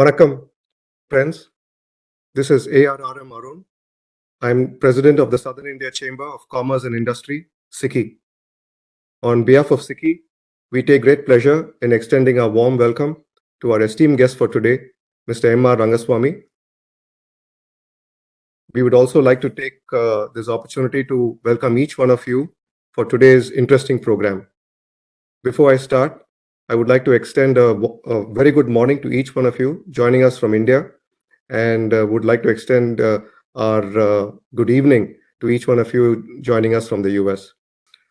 Vanakkam, friends. This is ARRM Arun. I'm President of the Southern India Chamber of Commerce and Industry, SICCI. On behalf of SICCI, we take great pleasure in extending a warm welcome to our esteemed guest for today, Mr. M.R. Rangaswami. We would also like to take this opportunity to welcome each one of you for today's interesting program. Before I start, I would like to extend a very good morning to each one of you joining us from India, and would like to extend our good evening to each one of you joining us from the US.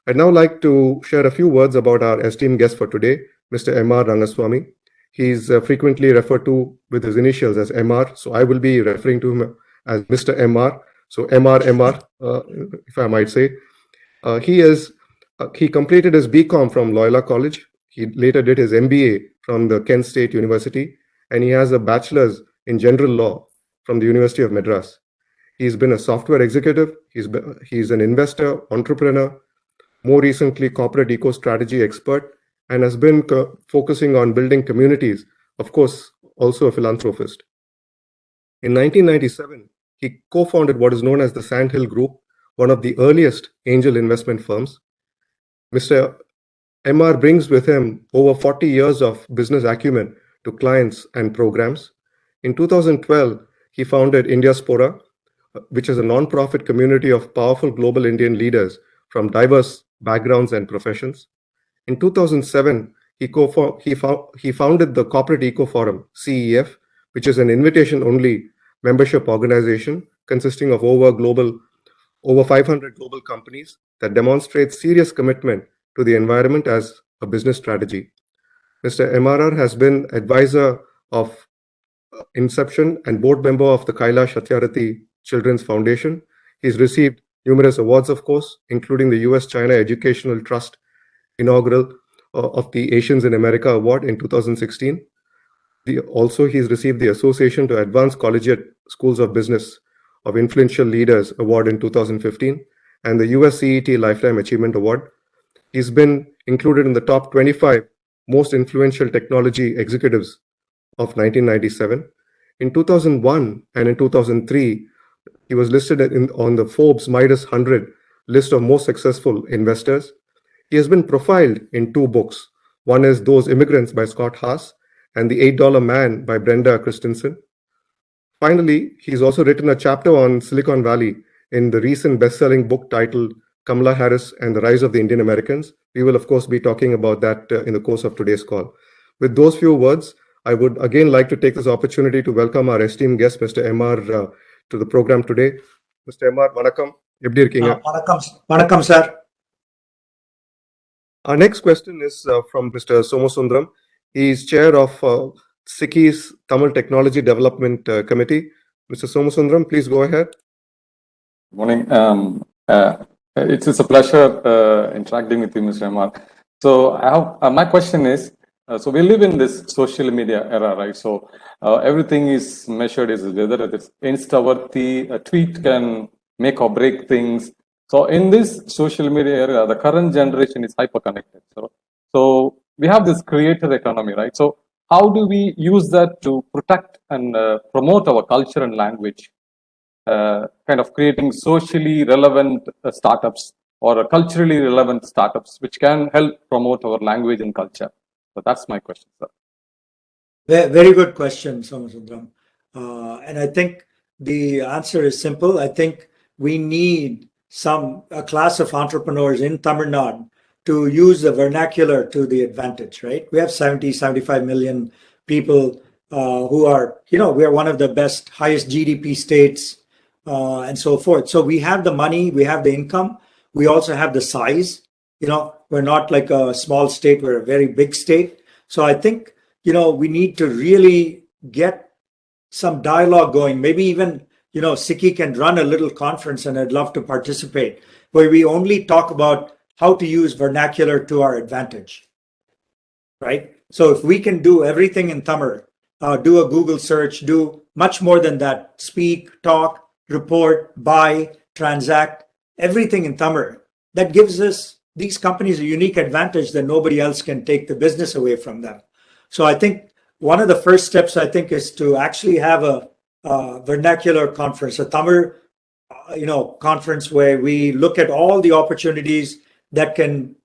I'd now like to share a few words about our esteemed guest for today, Mr. M.R. Rangaswami. He's frequently referred to with his initials as MR, so I will be referring to him as Mr. MR. So MR, if I might say. He completed his BCom from Loyola College. He later did his MBA from the Kent State University, and he has a bachelor's in general law from the University of Madras. He's been a software executive. He's an investor, entrepreneur, more recently corporate eco-strategy expert, and has been focusing on building communities, of course, also a philanthropist. In 1997, he co-founded what is known as the Sandhill Group, one of the earliest angel investment firms. Mr. MR brings with him over 40 years of business acumen to clients and programs. In 2012, he founded Indiaspora, which is a non-profit community of powerful global Indian leaders from diverse backgrounds and professions. In 2007, he founded the Corporate Eco Forum, CEF, which is an invitation-only membership organization consisting of over 500 global companies that demonstrate serious commitment to the environment as a business strategy. Mr. MRR has been advisor of Inception and board member of the Kailash Satyarthi Children's Foundation. He's received numerous awards, of course, including the US-China Educational Trust inaugural of the Asians in America Award in 2016. Also, he's received the Association to Advance Collegiate Schools of Business of Influential Leaders Award in 2015 and the US CET Lifetime Achievement Award. He's been included in the top 25 most influential technology executives of 1997. In 2001 and in 2003, he was listed on the Forbes Midas 100 list of most successful investors. He has been profiled in two books. One is Those Immigrants by Scott Haas and The $8 Man by Brenda Christensen. Finally, he's also written a chapter on Silicon Valley in the recent best-selling book titled Kamala Harris and the Rise of the Indian Americans. We will, of course, be talking about that in the course of today's call. With those few words, I would again like to take this opportunity to welcome our esteemed guest, Mr. MR, to the program today. Mr. MR, vanakkam. Eppadi irkeenga? Vanakkam, sir. Our next question is from Mr. Somasundaram. He is chair of SICCI's Tamil Technology Development Committee. Mr. Somasundaram, please go ahead. Good morning. It's a pleasure interacting with you, Mr. MR. So I have, my question is, so we live in this social media era, right? So everything is measured as whether it's Instaworthy, a tweet can make or break things. So in this social media era, the current generation is hyper-connected. So we have this creator economy, right? So how do we use that to protect and promote our culture and language? Kind of creating socially relevant startups or culturally relevant startups, which can help promote our language and culture. So that's my question, sir. Very good question, Somasundaram. And I think the answer is simple. I think we need a class of entrepreneurs in Tamil Nadu to use the vernacular to the advantage, right? We have 75 million people who are, we are one of the best, highest GDP states and so forth. So we have the money, we have the income, we also have the size. We're not like a small state, we're a very big state. So I think, we need to really get some dialogue going. Maybe even, SICCI can run a little conference, and I'd love to participate, where we only talk about how to use vernacular to our advantage, right? So if we can do everything in Tamil, do a Google search, do much more than that, speak, talk, report, buy, transact, everything in Tamil, that gives these companies a unique advantage that nobody else can take the business away from them. So I think one of the first steps, I think, is to actually have a vernacular conference, a Tamil, conference where we look at all the opportunities that can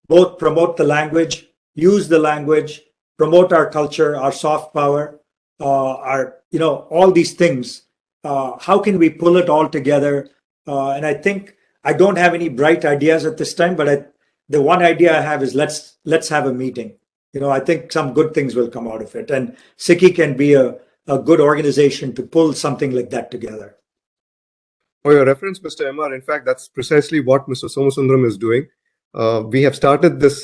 both promote the language, use the language, promote our culture, our soft power, all these things. How can we pull it all together? And I think I don't have any bright ideas at this time, but the one idea I have is let's have a meeting. I think some good things will come out of it, and SICCI can be a good organization to pull something like that together. For your reference, Mr. MR, in fact, that's precisely what Mr. Somasundaram is doing. We have started this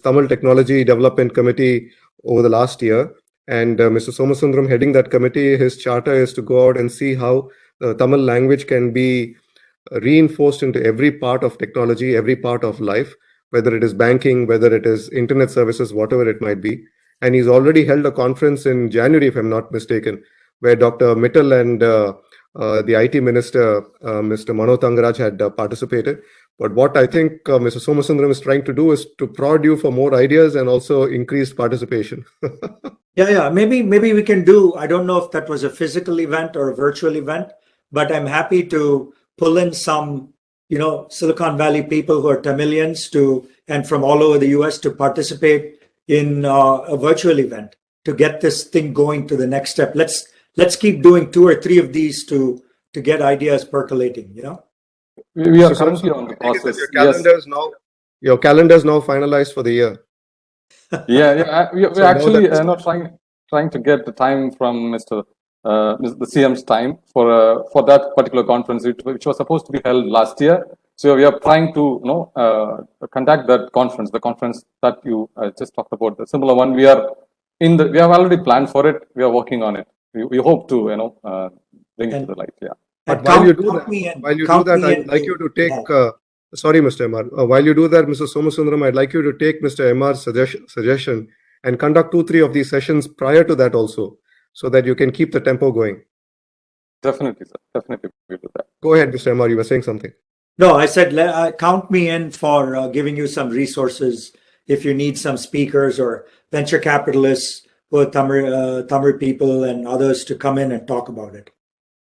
Tamil Technology Development Committee over the last year, and Mr. Somasundaram heading that committee. His charter is to go out and see how the Tamil language can be reinforced into every part of technology, every part of life, whether it is banking, whether it is internet services, whatever it might be. And he's already held a conference in January, if I'm not mistaken, where Dr. Mittal and the IT Minister, Mr. Mano Tangaraj, had participated. But what I think Mr. Somasundaram is trying to do is to prod you for more ideas and also increased participation. Yeah. Maybe we can do, I don't know if that was a physical event or a virtual event, but I'm happy to pull in some, Silicon Valley people who are Tamilians and from all over the US to participate in a virtual event to get this thing going to the next step. Let's keep doing 2 or 3 of these to get ideas percolating, We are currently on the process. Your calendar is now finalized for the year. We're actually not trying to get the time from the CM's time for that particular conference, which was supposed to be held last year. So we are trying to conduct that conference, the conference that you just talked about, the similar one. We have already planned for it. We are working on it. We hope to bring it to the light. Yeah. But while you do that, I'd like you to take. Sorry, Mr. MR. While you do that, Mr. Somasundaram, I'd like you to take Mr. MR's suggestion and conduct 2-3 of these sessions prior to that also, so that you can keep the tempo going. Definitely, sir. Definitely, we'll do that. Go ahead, Mr. MR. You were saying something. No, I said count me in for giving you some resources if you need some speakers or venture capitalists for Tamil people and others to come in and talk about it.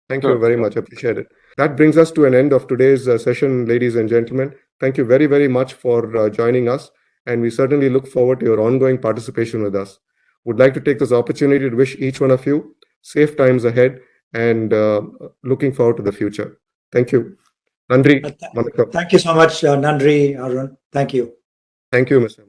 Thank you very much. Appreciate it. That brings us to an end of today's session, ladies and gentlemen. Thank you very, very much for joining us. And we certainly look forward to your ongoing participation with us. Would like to take this opportunity to wish each one of you safe times ahead and looking forward to the future. Thank you. Nandri. Thank you so much, Nandri, Arun. Thank you. Thank you, Mr.